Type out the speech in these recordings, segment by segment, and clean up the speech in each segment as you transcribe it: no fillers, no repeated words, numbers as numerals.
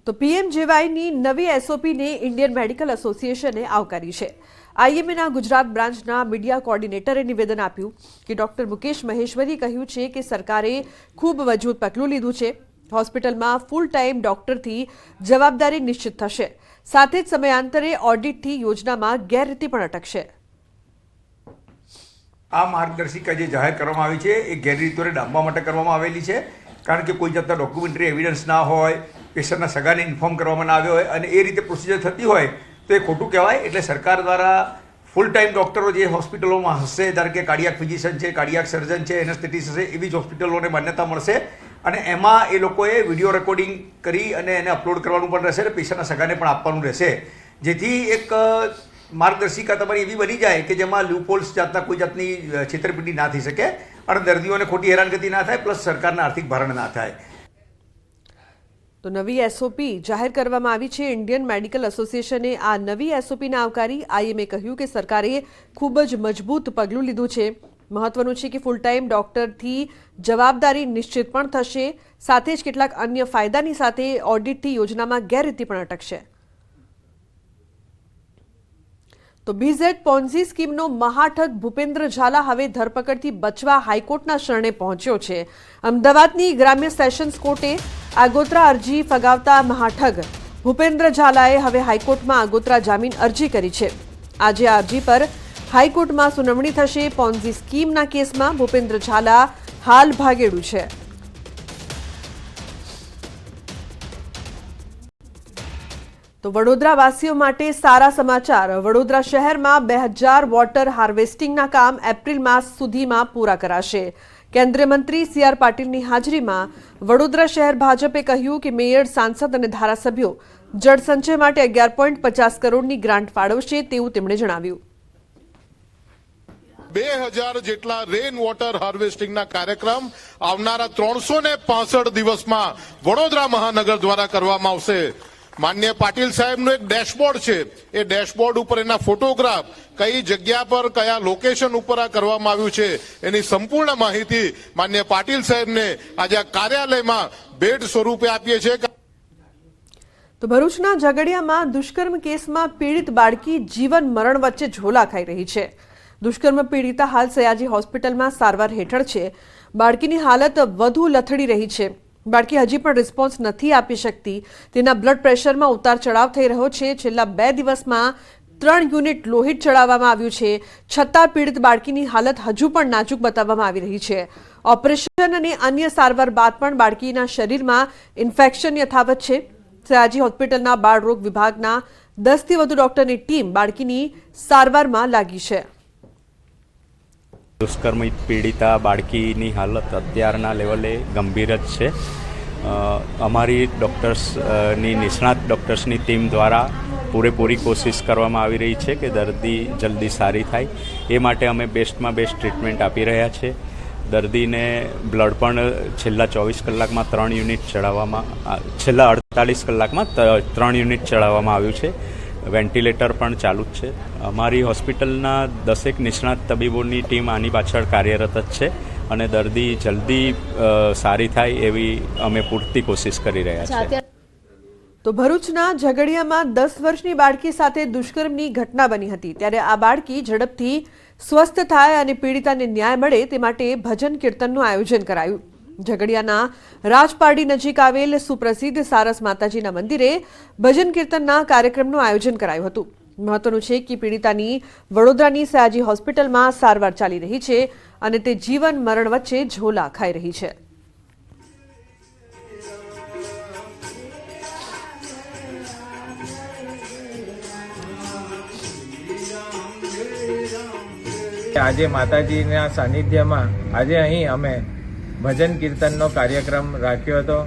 તો પીએમજેવાયની નવી એસઓપીને Indian medical એસોસિએશને આવકારી છે। આઈએમએના ગુજરાત બ્રાન્ચના મીડિયા કોર્ડિનેટરે નિવેદન આપ્યું કે ડોક્ટર મુકેશ મહેશ્વરીએ કહ્યું છે કે સરકારે ખૂબ મજબૂત પગલું લીધું છે। હોસ્પિટલમાં ફૂલ ટાઈમ ડોક્ટરથી જવાબદારી નિશ્ચિત થશે, સાથે જ સમયાંતરે ઓડિટથી યોજનામાં ગેરરીતિ પણ અટકશે। આ માર્ગદર્શિકા જે જાહેર કરવામાં આવી છે એ ગેરરીતિઓને ડામવા માટે કરવામાં આવેલી છે, કારણ કે કોઈ જાતના ડોક્યુમેન્ટરી એવિડન્સ ના હોય, પેશન્ટના સગાને ઇન્ફોર્મ કરવામાં ના આવ્યો હોય અને એ રીતે પ્રોસિજર થતી હોય તો એ ખોટું કહેવાય। એટલે સરકાર દ્વારા ફૂલ ટાઈમ ડૉક્ટરો જે હોસ્પિટલોમાં હશે, ધારો કે કાર્ડિયાક ફિઝિશિયન છે, કાર્ડિયાક સર્જન છે, એનેસ્થેટિસ્ટ હશે, એવી જ હોસ્પિટલોને માન્યતા મળશે અને એમાં એ લોકોએ વિડીયો રેકોર્ડિંગ કરી અને એને અપલોડ કરવાનું પણ રહેશે અને પેશન્ટના સગાને પણ આપવાનું રહેશે, જેથી એક માર્ગદર્શિકા તમારી એવી બની જાય કે જેમાં લૂપહોલ્સ જાતના કોઈ જાતની છેતરપિંડી ના થઈ શકે અને દર્દીઓને ખોટી હેરાનગતિ ના થાય, પ્લસ સરકારને આર્થિક ભારણ ના થાય। તો નવી એસઓપી જાહેર કરવામાં આવી છે। ઇન્ડિયન મેડિકલ એસોસિએશને આ નવી એસઓપીને આવકારી। આઈએમએ કહ્યું કે સરકારે ખૂબ જ મજબૂત પગલું લીધું છે। મહત્વનું છે કે ફૂલ ટાઈમ ડોક્ટરથી જવાબદારી નિશ્ચિત પણ થશે, સાથે જ કેટલાક અન્ય ફાયદાની સાથે ઓડિટથી યોજનામાં ગેરરીતિ પણ અટકશે। તો બીઝેડ પોન્ઝી સ્કીમનો મહાઠગ ભૂપેન્દ્ર ઝાલા હવે ધરપકડથી બચવા હાઈકોર્ટના શરણે પહોંચ્યો છે। અમદાવાદની ગ્રામ્ય સેશન્સ કોર્ટે આગોતરા અરજી ફગાવતા મહાઠગ ભૂપેન્દ્ર ઝાલાએ હવે હાઈકોર્ટમાં આગોતરા જામીન અરજી કરી છે। આજે આ અરજી પર હાઈકોર્ટમાં સુનાવણી થશે। પોન્ઝી સ્કીમના કેસમાં ભૂપેન્દ્ર ઝાલા હાલ ભાગેડુ છે। તો વડોદરાવાસીઓ માટે સારા સમાચાર। વડોદરા શહેરમાં 2000 વોટર હાર્વેસ્ટિંગના કામ એપ્રિલ માસ સુધીમાં પૂરા કરાશે। કેન્દ્રીય મંત્રી સી.આર. પાટીલની હાજરીમાં વડોદરા શહેર ભાજપે કહ્યું કે મેયર, સાંસદ અને ધારાસભ્યો જળસંચય માટે 11.50 કરોડની ગ્રાન્ટ ફાળવશે તેવું તેમણે જણાવ્યું। 2000 જેટલા રેન વોટર હાર્વેસ્ટિંગના કાર્યક્રમ આવનારા 365 દિવસમાં વડોદરા મહાનગર દ્વારા કરવામાં આવશે। માન્ય પાટીલ સાહેબનો એક ડેશબોર્ડ છે, એ ડેશબોર્ડ ઉપર એના ફોટોગ્રાફ, કઈ જગ્યા પર કયા લોકેશન ઉપર આ કરવામાં આવ્યું છે એની સંપૂર્ણ માહિતી માન્ય પાટીલ સાહેબને આજે આ કાર્યાલયમાં ભેટ સ્વરૂપે આપીએ છીએ। તો ભરૂચના ઝઘડિયામાં દુષ્કર્મ કેસમાં પીડિત બાળકી જીવન મરણ વચ્ચે ઝોલા ખાઈ રહી છે। દુષ્કર્મ પીડિતા હાલ સયાજી હોસ્પિટલમાં સારવાર હેઠળ છે। બાળકીની હાલત વધુ લથડી રહી છે। બાળકી હજી પણ રિસ્પોન્સ નથી આપી શકતી। તેના બ્લડ પ્રેશરમાં ઉતાર ચઢાવ થઈ રહ્યો છે। છેલ્લા 2 દિવસમાં 3 યુનિટ લોહી ચડાવવામાં આવ્યું છે, છતાં પીડિત બાળકીની હાલત હજુ પણ નાજુક બતાવવામાં આવી રહી છે। ઓપરેશન અને અન્ય સારવાર બાદ પણ બાળકીના શરીરમાં ઇન્ફેક્શન યથાવત છે। સયાજી હોસ્પિટલના બાળરોગ વિભાગના 10 થી વધુ ડોક્ટરની ટીમ બાળકીની સારવારમાં લાગી છે। દુષ્કર્મ પીડિતા બાળકીની હાલત અત્યારના લેવલે ગંભીર જ છે। અમારી ડૉક્ટર્સની નિષ્ણાત ડૉક્ટર્સની ટીમ દ્વારા પૂરેપૂરી કોશિશ કરવામાં આવી રહી છે કે દર્દી જલ્દી સારી થાય, એ માટે અમે બેસ્ટમાં બેસ્ટ ટ્રીટમેન્ટ આપી રહ્યા છીએ। દર્દીને બ્લડ પણ છેલ્લા 24 કલાકમાં 3 યુનિટ ચડાવવામાં, છેલ્લા 48 કલાકમાં 3 યુનિટ ચડાવવામાં આવ્યું છે। વેન્ટિલેટર પણ ચાલુ જ છે। અમારી હોસ્પિટલના 10 નિષ્ણાત તબીબોની ટીમ આની પાછળ કાર્યરત જ છે અને દર્દી જલ્દી સારી થાય એવી અમે પૂરતી કોશિશ કરી રહ્યા છીએ। તો ભરૂચના ઝઘડિયામાં 10 વર્ષની બાળકી સાથે દુષ્કર્મની ઘટના બની હતી, ત્યારે આ બાળકી ઝડપથી સ્વસ્થ થાય અને પીડિતાને ન્યાય મળે તે માટે ભજન કીર્તનનું આયોજન કરાયું। ઝઘડિયાના રાજપારડી નજીક આવેલ સુપ્રસિદ્ધ સારસ માતાજીના મંદિરે ભજન કીર્તનના કાર્યક્રમનું આયોજન કરાયું હતું। મહત્વનું છે કે પીડિતાની વડોદરાની સયાજી હોસ્પિટલમાં સારવાર ચાલી રહી છે અને તે જીવન મરણ વચ્ચે ઝોલા ખાઈ રહી છે। આજે માતાજીના સાનિધ્યમાં આજે અહીં અમે ભજન કીર્તનનો કાર્યક્રમ રાખ્યો હતો,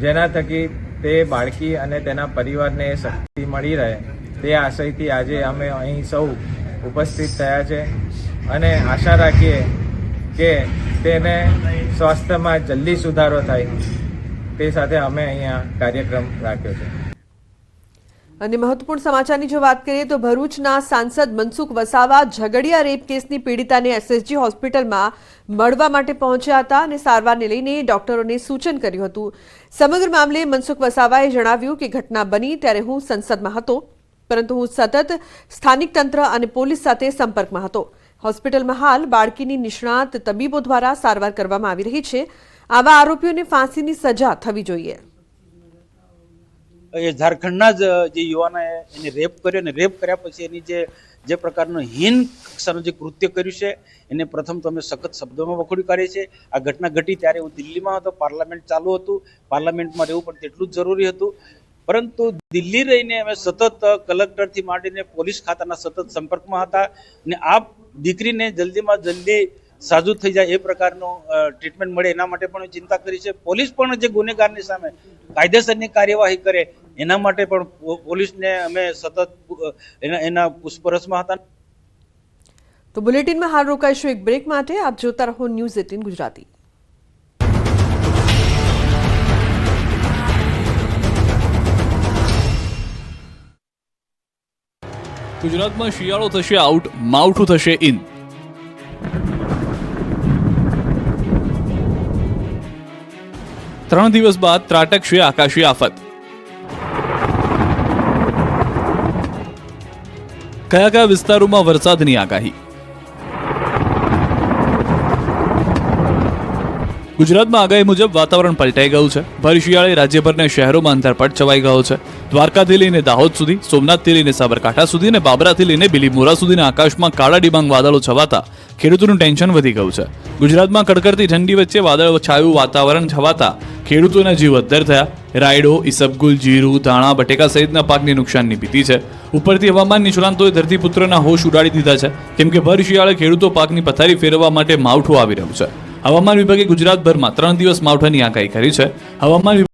જેના થકી તે બાળકી અને તેના પરિવારને શક્તિ મળી રહે તે આશયથી આજે અમે અહીં સૌ ઉપસ્થિત થયા છે અને આશા રાખીએ કે તેને સ્વાસ્થ્યમાં જલ્દી સુધારો થાય તે સાથે અમે અહીંયા કાર્યક્રમ રાખ્યો છે। અને મહત્વપૂર્ણ સમાચારની જો વાત કરીએ તો ભરૂચના સાંસદ મનસુખ વસાવા ઝઘડિયા રેપ કેસની પીડિતાને એસએસજી હોસ્પિટલમાં મળવા માટે પહોંચ્યા હતા અને સારવારને લઈને ડોક્ટરોને સૂચન કર્યું હતું. સમગ્ર મામલે મનસુખ વસાવાએ જણાવ્યું કે ઘટના બની ત્યારે હું સંસદમાં હતો, પરંતુ હું સતત સ્થાનિક તંત્ર અને પોલીસ સાથે સંપર્કમાં હતો. હોસ્પિટલમાં હાલ બાળકીની નિષ્ણાત તબીબો દ્વારા સારવાર કરવામાં આવી રહી છે. આવા આરોપીઓને ફાંસીની સજા થવી જોઈએ. એ ઝારખંડના જ જે યુવાને એને રેપ કર્યો અને રેપ કર્યા પછી એની જે પ્રકારનું હીન કક્ષાનું જે કૃત્ય કર્યું છે એને પ્રથમ તો અમે સખત શબ્દોમાં વખોડી કાઢીએ છીએ. આ ઘટના ઘટી ત્યારે હું દિલ્હીમાં હતો, પાર્લામેન્ટ ચાલુ હતું, પાર્લામેન્ટમાં રહેવું પણ તેટલું જ જરૂરી હતું. પરંતુ દિલ્હી રહીને અમે સતત કલેક્ટરથી માંડીને પોલીસ ખાતાના સતત સંપર્કમાં હતા અને આ દીકરીને જલ્દીમાં જલ્દી સાજુ થઈ જાય એ પ્રકારનો ટ્રીટમેન્ટ મળે એના માટે પણ ચિંતા કરી છે. પોલીસ પણ જે ગુનેગારની સામે કાયદેસરની કાર્યવાહી કરે એના માટે પણ પોલીસને અમે સતત એના પૂછપરછમાં હતા. તો બુલેટિનમાં હાલ રોકાઈશું એક બ્રેક માટે. આપ જોતા રહો ન્યૂઝ 18 ગુજરાતી. ગુજરાતમાં શિયાળો થશે આઉટ, માવઠું થશે ઇન. ત્રણ દિવસ બાદ ત્રાટકશે આકાશી આફત. કયા કયા વિસ્તારોમાં વરસાદની આગાહી? ગુજરાતમાં આગાહી મુજબ વાતાવરણ પલટાઈ ગયું છે. ભર શિયાળે રાજ્યભરના શહેરોમાં અંધારપટ છવાઈ ગયો છે. દ્વારકાથી લઈને દાહોદ સુધી, સોમનાથથી લઈને સાબરકાંઠા સુધી અને બાબરાથી લઈને બિલીમોરા સુધીના આકાશમાં કાળા ડિબાંગ વાદળો છવાતા ખેડૂતોનું ટેન્શન વધી ગયું છે. ગુજરાતમાં કડકડતી ઠંડી વચ્ચે વાદળ છાયું વાતાવરણ છવાતા ખેડૂતોના જીવ અદ્ધર થયા. રાયડો, ઈસબગુલ, જીરું, ધાણા, બટેકા સહિતના પાકને નુકસાનની ભીતિ છે. ઉપરથી હવામાન નિષ્ણાંતોએ ધરતીપુત્રના હોશ ઉડાડી દીધા છે, કેમ કે ભર શિયાળે ખેડૂતો પાકની પથારી ફેરવવા માટે માવઠું આવી રહ્યું છે. હવામાન વિભાગે ગુજરાતભરમાં 3 દિવસ માવઠાની આગાહી કરી છે. હવામાન